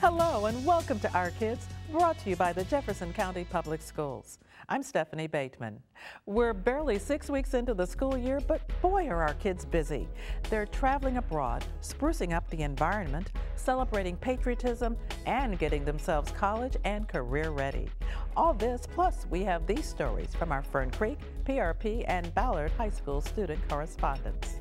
Hello and welcome to Our Kids, brought to you by the Jefferson County Public Schools. I'm Stephanie Bateman. We're barely 6 weeks into the school year, but boy are our kids busy. They're traveling abroad, sprucing up the environment, celebrating patriotism, and getting themselves college and career ready. All this, plus we have these stories from our Fern Creek, PRP, and Ballard High School student correspondents.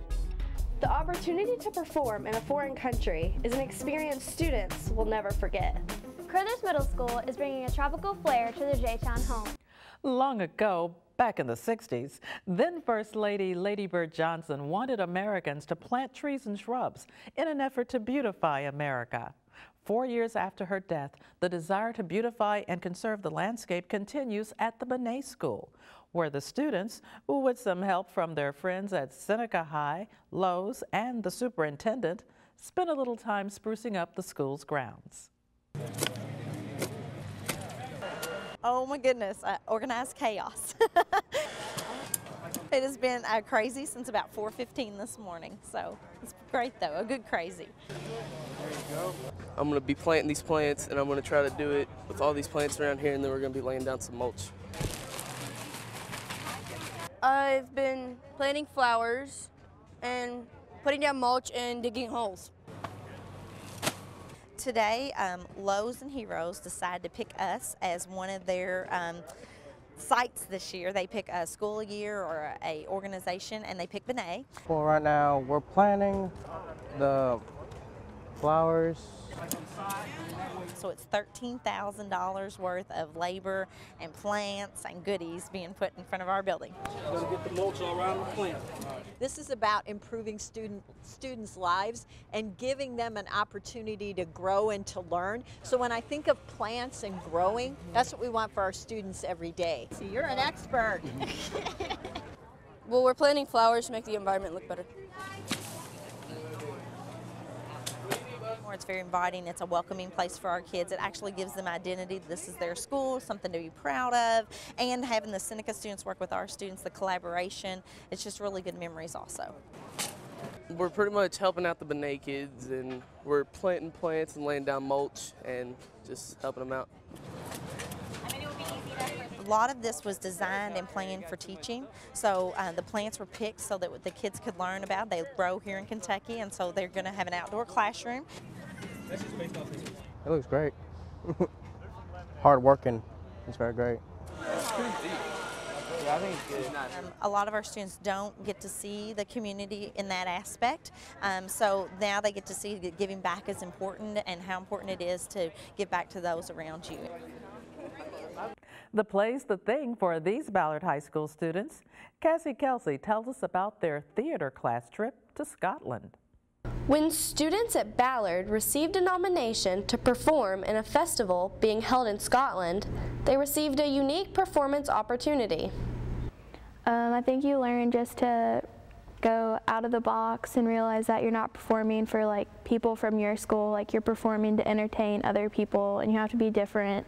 The opportunity to perform in a foreign country is an experience students will never forget. Carruthers Middle School is bringing a tropical flair to their J-Town home. Long ago, back in the 60s, then First Lady Lady Bird Johnson wanted Americans to plant trees and shrubs in an effort to beautify America. 4 years after her death, the desire to beautify and conserve the landscape continues at the Binet School, where the students, with some help from their friends at Seneca High, Lowe's, and the superintendent, spent a little time sprucing up the school's grounds. Oh my goodness, organized chaos. It has been crazy since about 4:15 this morning, so it's great though, a good crazy. I'm going to be planting these plants, and I'm going to try to do it with all these plants around here, and then we're going to be laying down some mulch. I've been planting flowers and putting down mulch and digging holes. Today, Lowe's and Heroes decided to pick us as one of their sites this year. They pick a school a year or a organization, and they pick Binet. Well, right now we're planting the flowers. So it's $13,000 worth of labor and plants and goodies being put in front of our building. Gotta get the mulch all around the plant. This is about improving students' lives and giving them an opportunity to grow and to learn. So when I think of plants and growing, that's what we want for our students every day. So you're an expert. Well, we're planting flowers to make the environment look better. It's very inviting. It's a welcoming place for our kids. It actually gives them identity. This is their school, something to be proud of, and having the Seneca students work with our students, the collaboration, it's just really good memories also. We're pretty much helping out the Binet kids, and we're planting plants and laying down mulch and just helping them out. A lot of this was designed and planned for teaching, so the plants were picked so that the kids could learn about. They grow here in Kentucky, and so they're going to have an outdoor classroom. It looks great. Hard working. It's very great. Yeah, I think it's good. A lot of our students don't get to see the community in that aspect, so now they get to see that giving back is important and how important it is to give back to those around you. The play's the thing for these Ballard High School students. Cassie Kelsey tells us about their theater class trip to Scotland. When students at Ballard received a nomination to perform in a festival being held in Scotland, they received a unique performance opportunity. I think you learn just to go out of the box and realize that you're not performing for like people from your school, like you're performing to entertain other people, and you have to be different.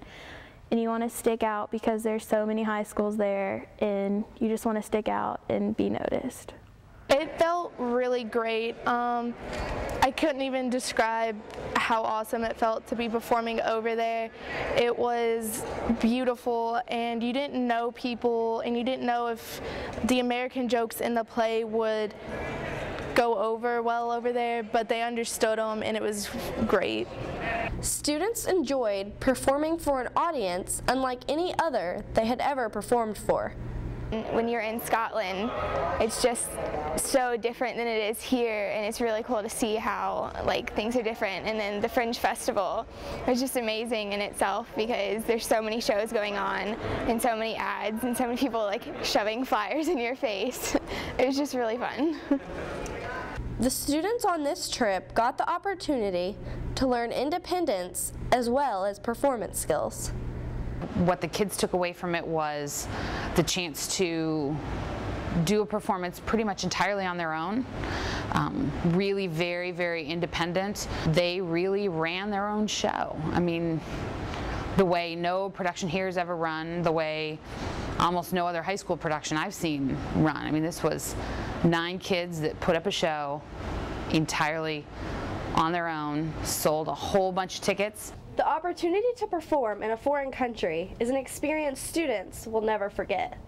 And you want to stick out because there's so many high schools there, and you just want to stick out and be noticed. It felt really great. I couldn't even describe how awesome it felt to be performing over there. It was beautiful, and you didn't know people, and you didn't know if the American jokes in the play would go over well over there, but they understood them, and it was great. Students enjoyed performing for an audience unlike any other they had ever performed for. When you're in Scotland, it's just so different than it is here, and it's really cool to see how like things are different. And then the Fringe Festival was just amazing in itself because there's so many shows going on and so many ads and so many people like shoving flyers in your face. It was just really fun. The students on this trip got the opportunity to learn independence as well as performance skills. What the kids took away from it was the chance to do a performance pretty much entirely on their own. Really very, very independent. They really ran their own show. I mean, the way no production here has ever run, the way almost no other high school production I've seen run. I mean, this was 9 kids that put up a show entirely on their own, sold a whole bunch of tickets. The opportunity to perform in a foreign country is an experience students will never forget.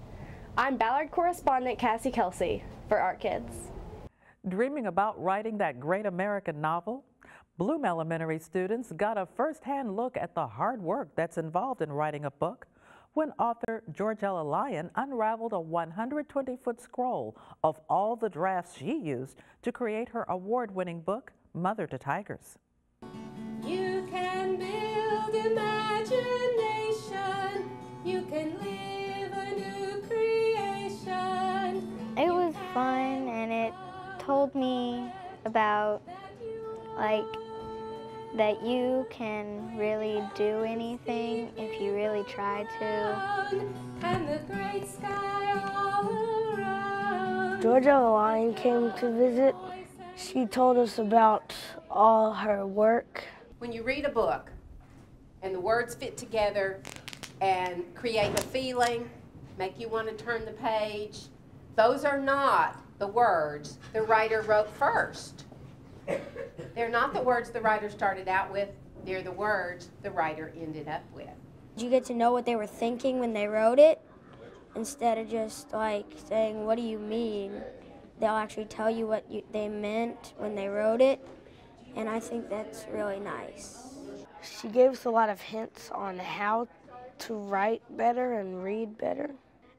I'm Ballard correspondent Cassie Kelsey for Our Kids. Dreaming about writing that great American novel? Bloom Elementary students got a first-hand look at the hard work that's involved in writing a book when author Georgella Lyon unraveled a 120-foot scroll of all the drafts she used to create her award-winning book, Mother to Tigers. You can build imagination, you can live a new creation. It was fun, and it told me about that you can really do anything if you really try to. And the great sky all around. Georgella Lyon came to visit. She told us about all her work. When you read a book and the words fit together and create a feeling, make you want to turn the page, those are not the words the writer wrote first. They're not the words the writer started out with, they're the words the writer ended up with. You get to know what they were thinking when they wrote it, instead of just saying, what do you mean? They'll actually tell you what they meant when they wrote it, and I think that's really nice. She gave us a lot of hints on how to write better and read better.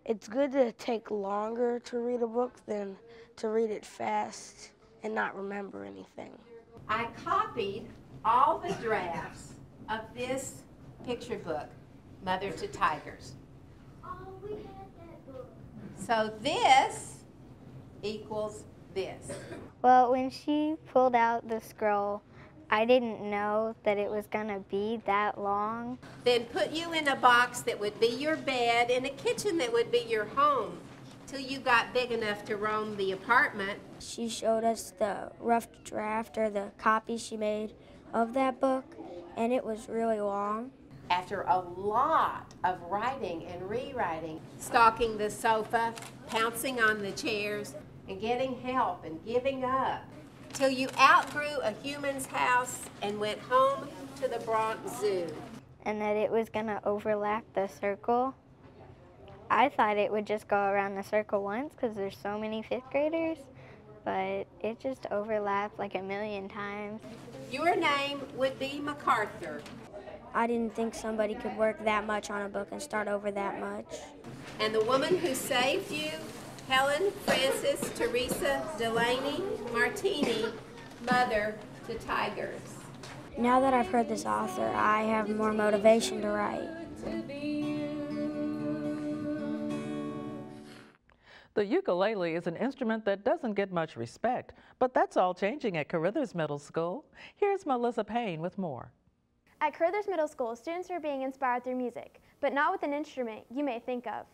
It's good to take longer to read a book than to read it fast and not remember anything. I copied all the drafts of this picture book, Mother to Tigers. Oh, we had that book. So this equals this. Well, when she pulled out the scroll, I didn't know that it was gonna be that long. Then put you in a box that would be your bed and a kitchen that would be your home till you got big enough to roam the apartment. She showed us the rough draft or the copy she made of that book, and it was really long. After a lot of writing and rewriting, stalking the sofa, pouncing on the chairs, and getting help and giving up, till you outgrew a human's house and went home to the Bronx Zoo. And that it was gonna overlap the circle. I thought it would just go around the circle once because there's so many 5th graders, but it just overlapped like a million times. Your name would be MacArthur. I didn't think somebody could work that much on a book and start over that much. And the woman who saved you, Helen Frances Teresa Delaney Martini, Mother to Tigers. Now that I've heard this author, I have more motivation to write. The ukulele is an instrument that doesn't get much respect, but that's all changing at Carruthers Middle School. Here's Melissa Payne with more. At Carruthers Middle School, students are being inspired through music, but not with an instrument you may think of.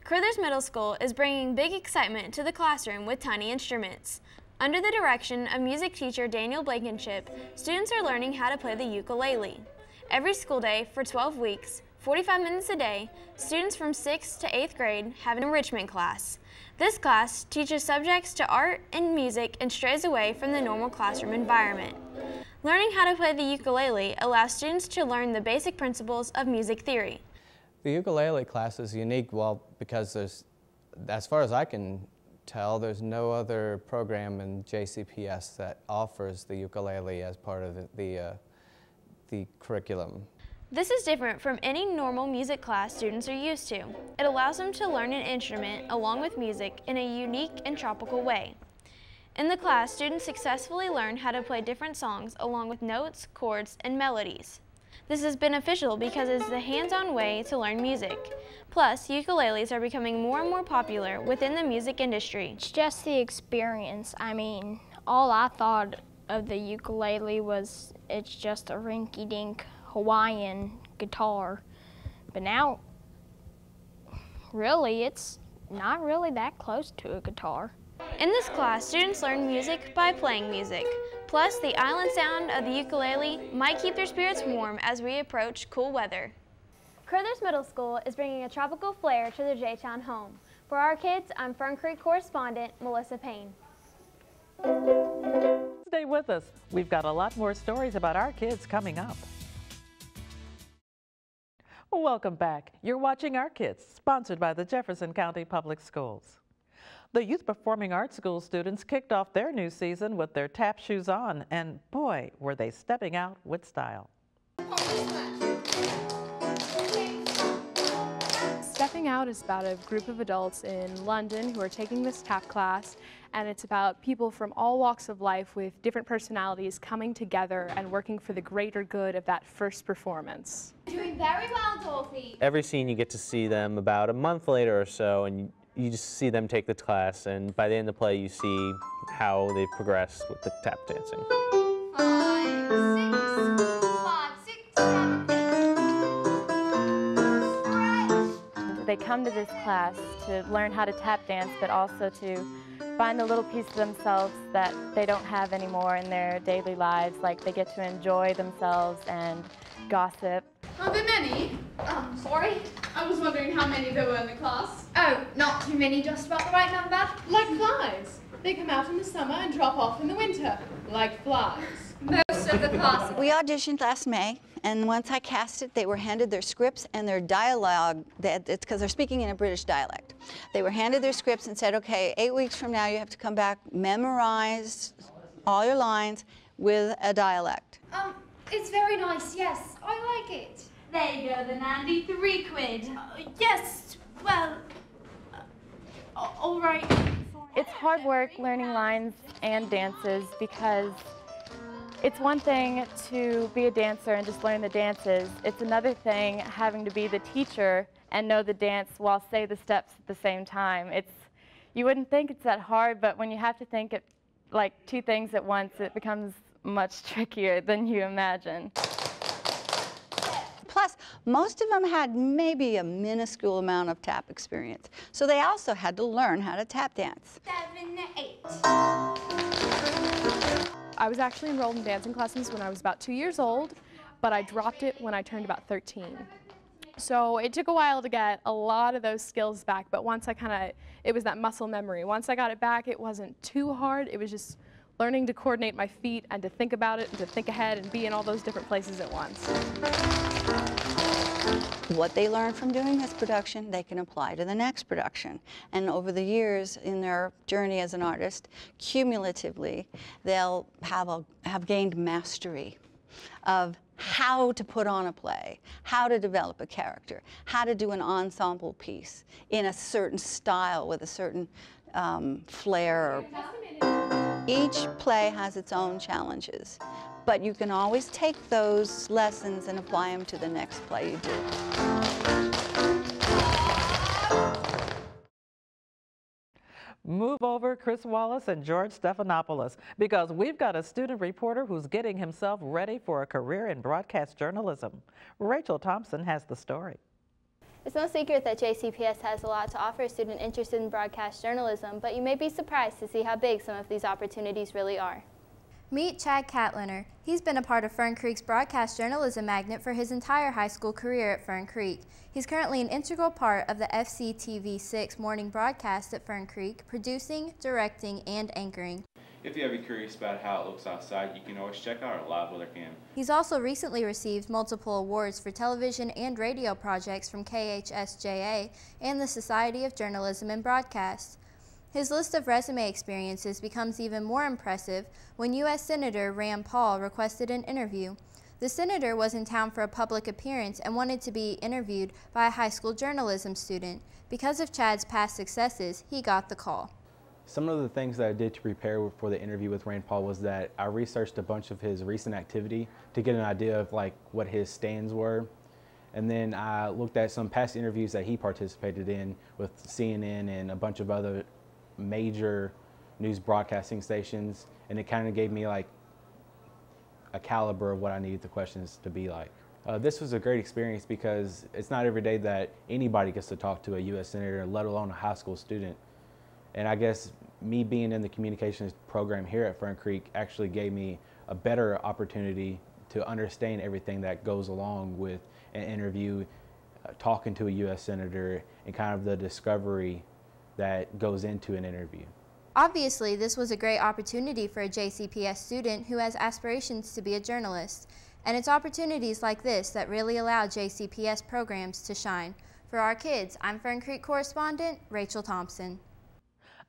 Carruthers Middle School is bringing big excitement to the classroom with tiny instruments. Under the direction of music teacher Daniel Blankenship, students are learning how to play the ukulele. Every school day for 12 weeks, 45 minutes a day, students from 6th to 8th grade have an enrichment class. This class teaches subjects to art and music and strays away from the normal classroom environment. Learning how to play the ukulele allows students to learn the basic principles of music theory. The ukulele class is unique, because there's, as far as I can tell, there's no other program in JCPS that offers the ukulele as part of the curriculum. This is different from any normal music class students are used to. It allows them to learn an instrument along with music in a unique and tropical way. In the class, students successfully learn how to play different songs along with notes, chords, and melodies. This is beneficial because it's a hands-on way to learn music. Plus, ukuleles are becoming more and more popular within the music industry. It's just the experience. I mean, all I thought of the ukulele was it's just a rinky-dink Hawaiian guitar. But now, really, it's not really that close to a guitar. In this class, students learn music by playing music. Plus, the island sound of the ukulele might keep their spirits warm as we approach cool weather. Carruthers Middle School is bringing a tropical flair to their J-Town home. For Our Kids, I'm Fern Creek correspondent Melissa Payne. Stay with us. We've got a lot more stories about our kids coming up. Welcome back. You're watching Our Kids, sponsored by the Jefferson County Public Schools. The Youth Performing Arts School students kicked off their new season with their tap shoes on, and boy, were they stepping out with style. Stepping Out is about a group of adults in London who are taking this tap class, and it's about people from all walks of life with different personalities coming together and working for the greater good of that first performance. Doing very well, Dorothy. Every scene you get to see them about a month later or so, and you just see them take the class, and by the end of the play you see how they've progressed with the tap dancing. 5, 6, 5, 6, 7, 8. They come to this class to learn how to tap dance, but also to find the little piece of themselves that they don't have anymore in their daily lives. Like they get to enjoy themselves and gossip. Are there many? Sorry? I was wondering how many there were in the class. Oh, not too many, just about the right number. Like flies. They come out in the summer and drop off in the winter. Like flies. Most of the class. We auditioned last May, and once I cast it, they were handed their scripts and their dialogue. It's because they're speaking in a British dialect. They were handed their scripts and said, okay, 8 weeks from now you have to come back, memorize all your lines with a dialect. It's very nice, yes. I like it. There you go, then, Andy. 3 quid. Yes, well, all right. It's hard work learning lines and dances because it's one thing to be a dancer and just learn the dances. It's another thing having to be the teacher and know the dance while say the steps at the same time. You wouldn't think it's that hard, but when you have to think it like 2 things at once, it becomes much trickier than you imagine. Plus, most of them had maybe a minuscule amount of tap experience. So they also had to learn how to tap dance. 7, 8. I was actually enrolled in dancing classes when I was about 2 years old, but I dropped it when I turned about 13. So it took a while to get a lot of those skills back, but once it was that muscle memory. Once I got it back, it wasn't too hard. It was just learning to coordinate my feet and to think about it and to think ahead and be in all those different places at once. What they learn from doing this production, they can apply to the next production. And over the years in their journey as an artist, cumulatively, they'll have gained mastery of how to put on a play, how to develop a character, how to do an ensemble piece in a certain style with a certain flair. Each play has its own challenges, but you can always take those lessons and apply them to the next play you do. Move over, Chris Wallace and George Stephanopoulos, because we've got a student reporter who's getting himself ready for a career in broadcast journalism. Rachel Thompson has the story. It's no secret that JCPS has a lot to offer a student interested in broadcast journalism, but you may be surprised to see how big some of these opportunities really are. Meet Chad Catliner. He's been a part of Fern Creek's broadcast journalism magnet for his entire high school career at Fern Creek. He's currently an integral part of the FCTV6 morning broadcast at Fern Creek, producing, directing, and anchoring. If you're ever curious about how it looks outside, you can always check out our live weather cam. He's also recently received multiple awards for television and radio projects from KHSJA and the Society of Journalism and Broadcast. His list of resume experiences becomes even more impressive when U.S. Senator Rand Paul requested an interview. The senator was in town for a public appearance and wanted to be interviewed by a high school journalism student. Because of Chad's past successes, he got the call. Some of the things that I did to prepare for the interview with Rand Paul was that I researched a bunch of his recent activity to get an idea of what his stands were. And then I looked at some past interviews that he participated in with CNN and a bunch of other major news broadcasting stations, and it kind of gave me a caliber of what I needed the questions to be like. This was a great experience because it's not every day that anybody gets to talk to a U.S. Senator, let alone a high school student. And I guess me being in the communications program here at Fern Creek actually gave me a better opportunity to understand everything that goes along with an interview, talking to a U.S. Senator, and kind of the discovery that goes into an interview. Obviously, this was a great opportunity for a JCPS student who has aspirations to be a journalist. And it's opportunities like this that really allow JCPS programs to shine. For our kids, I'm Fern Creek correspondent Rachel Thompson.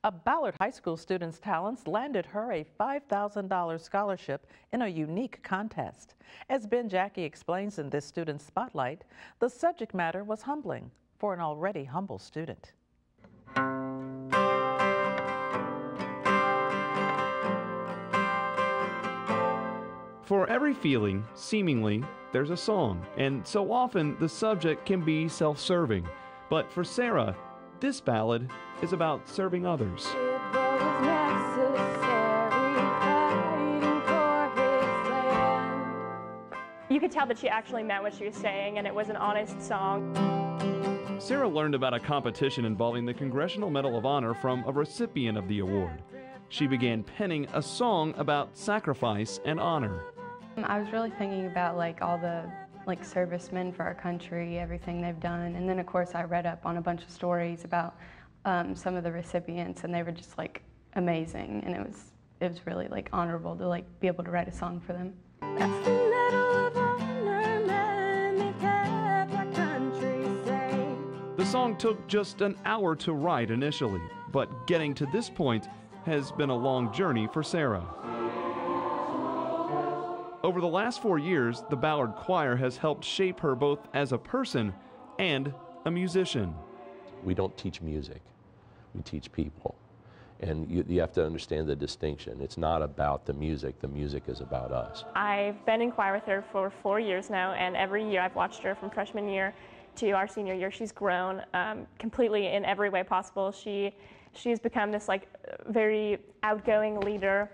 A Ballard High School student's talents landed her a $5,000 scholarship in a unique contest. As Ben Jackie explains in this student's spotlight, the subject matter was humbling for an already humble student. For every feeling, seemingly, there's a song, and so often the subject can be self-serving. But for Sarah, this ballad is about serving others. You could tell that she actually meant what she was saying, and it was an honest song. Sarah learned about a competition involving the Congressional Medal of Honor from a recipient of the award. She began penning a song about sacrifice and honor. I was really thinking about all the servicemen for our country, everything they've done, and then of course I read up on a bunch of stories about some of the recipients, and they were just amazing, and it was really honorable to be able to write a song for them. That's the Medal of Honor, man, they kept our country safe. The song took just an hour to write initially, but getting to this point has been a long journey for Sarah. Over the last 4 years, the Ballard Choir has helped shape her both as a person and a musician. We don't teach music, we teach people. And you have to understand the distinction. It's not about the music is about us. I've been in choir with her for 4 years now, and every year I've watched her from freshman year to our senior year. She's grown completely in every way possible. She's become this very outgoing leader.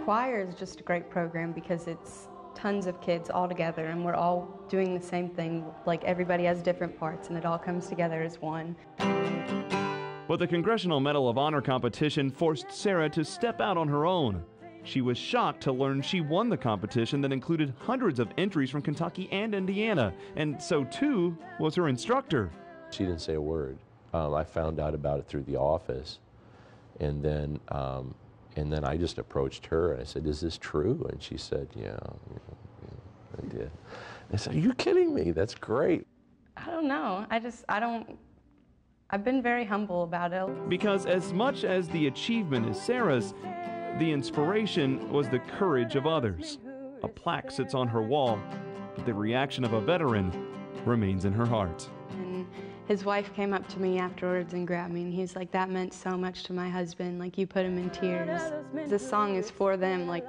Choir is just a great program because it's tons of kids all together, and we're all doing the same thing. Everybody has different parts, and it all comes together as one. But the Congressional Medal of Honor competition forced Sarah to step out on her own. She was shocked to learn she won the competition that included hundreds of entries from Kentucky and Indiana, and so too was her instructor. She didn't say a word. I found out about it through the office, and then I just approached her and I said, "Is this true?" And she said, "Yeah, I did." I said, "Are you kidding me? That's great." I don't know. I've been very humble about it. Because as much as the achievement is Sarah's, the inspiration was the courage of others. A plaque sits on her wall, but the reaction of a veteran remains in her heart. And his wife came up to me afterwards and grabbed me, and he's like, "That meant so much to my husband, you put him in tears." This song is for them, I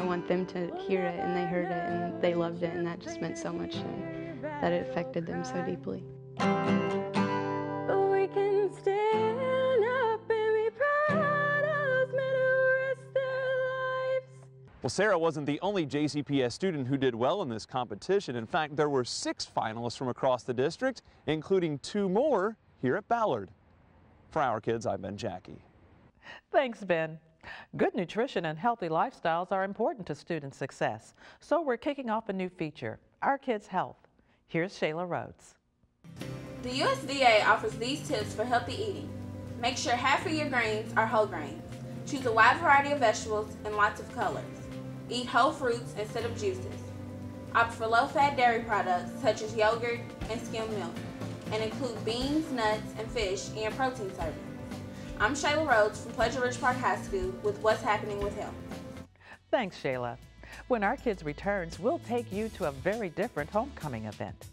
want them to hear it, and they heard it, and they loved it, and that just meant so much to them, that it affected them so deeply. We can stand up and be proud of those men who risked their lives. Well, Sarah wasn't the only JCPS student who did well in this competition. In fact, there were 6 finalists from across the district, including 2 more here at Ballard. For Our Kids, I'm Ben Jackie. Thanks, Ben. Good nutrition and healthy lifestyles are important to student success. So we're kicking off a new feature, Our Kids' Health. Here's Shayla Rhodes. The USDA offers these tips for healthy eating. Make sure half of your grains are whole grains. Choose a wide variety of vegetables and lots of colors. Eat whole fruits instead of juices. Opt for low-fat dairy products such as yogurt and skim milk, and include beans, nuts, and fish in your protein servings. I'm Shayla Rhodes from Pleasure Ridge Park High School with What's Happening with Health. Thanks, Shayla. When Our Kids returns, we'll take you to a very different homecoming event.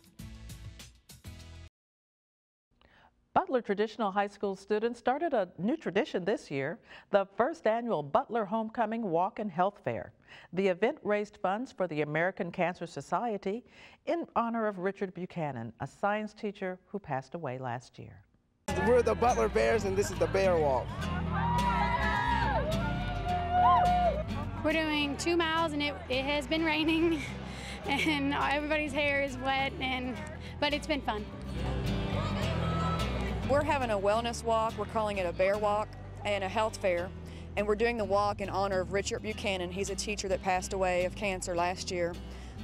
Butler Traditional High School students started a new tradition this year, the first annual Butler Homecoming Walk and Health Fair. The event raised funds for the American Cancer Society in honor of Richard Buchanan, a science teacher who passed away last year. We're the Butler Bears, and this is the Bear Walk. We're doing 2 miles, and it has been raining, and everybody's hair is wet, but it's been fun. We're having a wellness walk. We're calling it a bear walk and a health fair. And we're doing the walk in honor of Richard Buchanan. He's a teacher that passed away of cancer last year.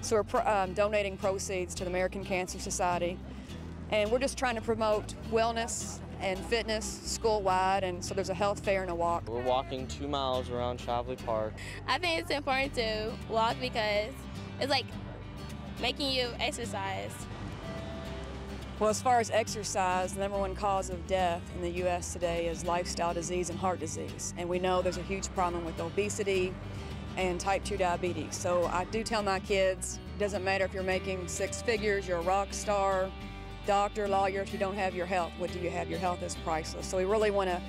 So we're donating proceeds to the American Cancer Society. And we're just trying to promote wellness and fitness school-wide, and so there's a health fair and a walk. We're walking 2 miles around Chavley Park. I think it's important to walk because it's like making you exercise. Well, as far as exercise, the #1 cause of death in the U.S. today is lifestyle disease and heart disease. And we know there's a huge problem with obesity and type 2 diabetes. So I do tell my kids, it doesn't matter if you're making 6 figures, you're a rock star, doctor, lawyer, if you don't have your health, what do you have? Your health is priceless. So we really want to,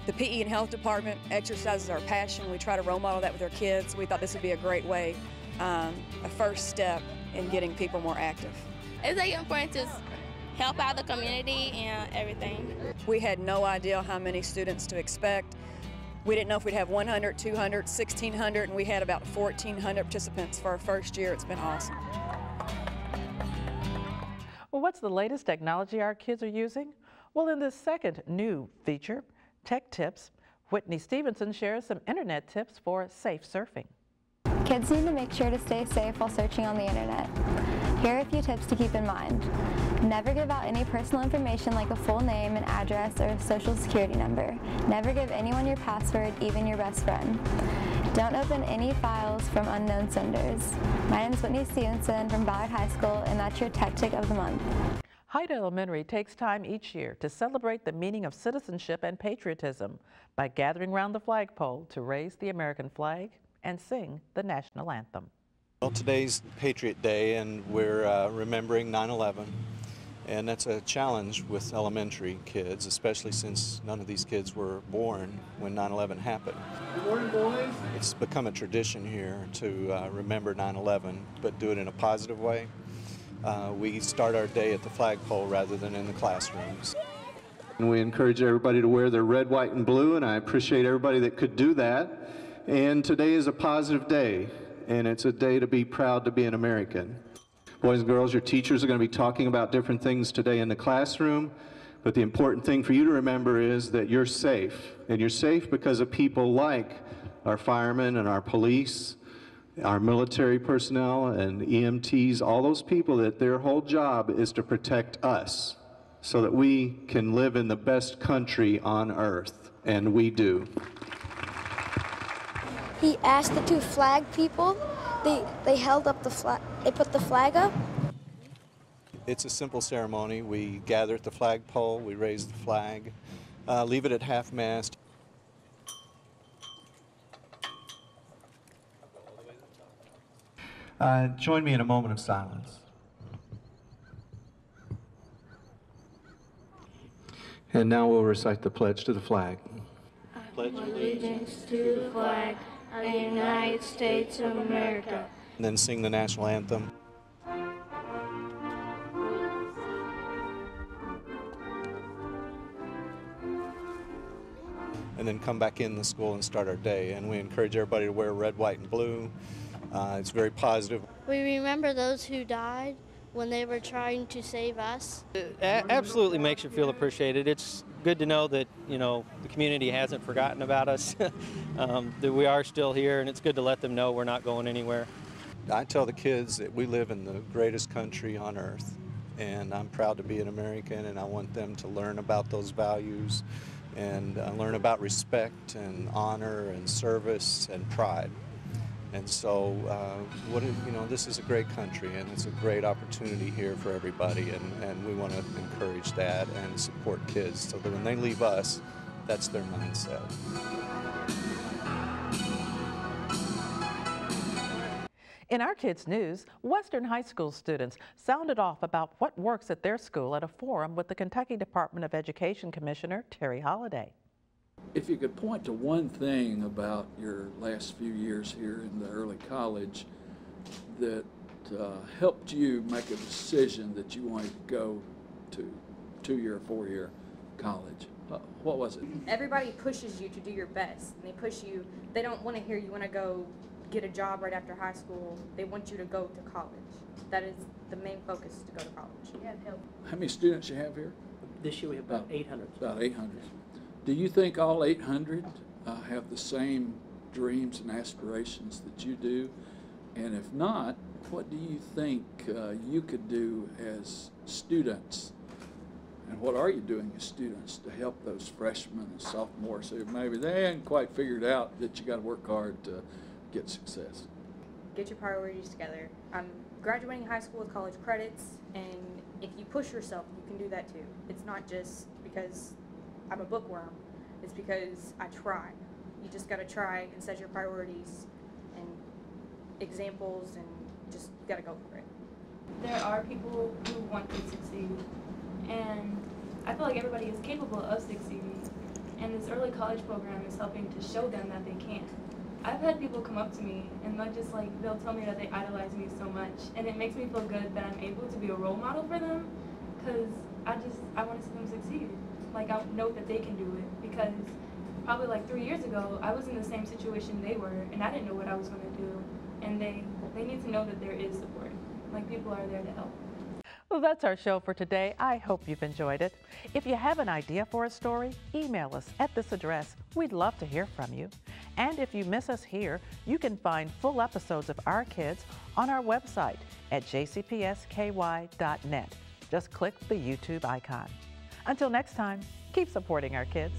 the PE and health department, exercise is our passion. We try to role model that with our kids. We thought this would be a great way, a first step in getting people more active. It's like important to help out the community and everything. We had no idea how many students to expect. We didn't know if we'd have 100, 200, 1,600, and we had about 1,400 participants for our first year. It's been awesome. Well, what's the latest technology our kids are using? Well, in this second new feature, Tech Tips, Whitney Stevenson shares some internet tips for safe surfing. Kids need to make sure to stay safe while searching on the internet. Here are a few tips to keep in mind. Never give out any personal information like a full name, an address, or a social security number. Never give anyone your password, even your best friend. Don't open any files from unknown senders. My name is Whitney Stevenson from Ballard High School, and that's your Tech Tip of the Month. Hyde Elementary takes time each year to celebrate the meaning of citizenship and patriotism by gathering around the flagpole to raise the American flag and sing the national anthem. Well, today's Patriot Day, and we're remembering 9/11, and that's a challenge with elementary kids, especially since none of these kids were born when 9/11 happened. Good morning, boys. It's become a tradition here to remember 9/11, but do it in a positive way. We start our day at the flagpole rather than in the classrooms. And we encourage everybody to wear their red, white, and blue, and I appreciate everybody that could do that. And today is a positive day, and it's a day to be proud to be an American. Boys and girls, your teachers are going to be talking about different things today in the classroom, but the important thing for you to remember is that you're safe, and you're safe because of people like our firemen and our police, our military personnel and EMTs, all those people that their whole job is to protect us so that we can live in the best country on earth, and we do. He asked the 2 flag people, they held up the flag, they put the flag up. It's a simple ceremony. We gather at the flagpole, we raise the flag, leave it at half-mast. Join me in a moment of silence. And now we'll recite the pledge to the flag. I pledge allegiance to the flag of the United States of America. And then sing the national anthem. And then come back in the school and start our day. And we encourage everybody to wear red, white, and blue. It's very positive. We remember those who died when they were trying to save us. It absolutely makes you feel appreciated. It's good to know that, you know, the community hasn't forgotten about us, that we are still here, and it's good to let them know we're not going anywhere. I tell the kids that we live in the greatest country on earth, and I'm proud to be an American, and I want them to learn about those values and learn about respect and honor and service and pride. And so, this is a great country, and it's a great opportunity here for everybody, and we want to encourage that and support kids so that when they leave us, that's their mindset. In our kids' news, Western High School students sounded off about what works at their school at a forum with the Kentucky Department of Education Commissioner Terry Holliday. If you could point to one thing about your last few years here in the early college that helped you make a decision that you wanted to go to 2-year, 4-year college, what was it? Everybody pushes you to do your best, and they push you. They don't want to hear you want to go get a job right after high school. They want you to go to college. That is the main focus, to go to college. How many students you have here? This year we have about 800. About 800. Do you think all 800 have the same dreams and aspirations that you do? And if not, what do you think you could do as students And what are you doing as students to help those freshmen and sophomores who maybe they ain't quite figured out that you got to work hard to get success? Get your priorities together. I'm graduating high school with college credits, and if you push yourself, you can do that too. It's not just because I'm a bookworm. It's because I try. You just got to try and set your priorities and examples, and just got to go for it. There are people who want to succeed, and I feel like everybody is capable of succeeding, and this early college program is helping to show them that they can. I've had people come up to me and they'll tell me that they idolize me so much, and it makes me feel good that I'm able to be a role model for them, because I want to see them succeed. Like, I know that they can do it, because probably like 3 years ago, I was in the same situation they were, and I didn't know what I was going to do, and they need to know that there is support. Like, people are there to help. Well, that's our show for today. I hope you've enjoyed it. If you have an idea for a story, email us at this address. We'd love to hear from you. And if you miss us here, you can find full episodes of Our Kids on our website at jcpsky.net. Just click the YouTube icon. Until next time, keep supporting our kids.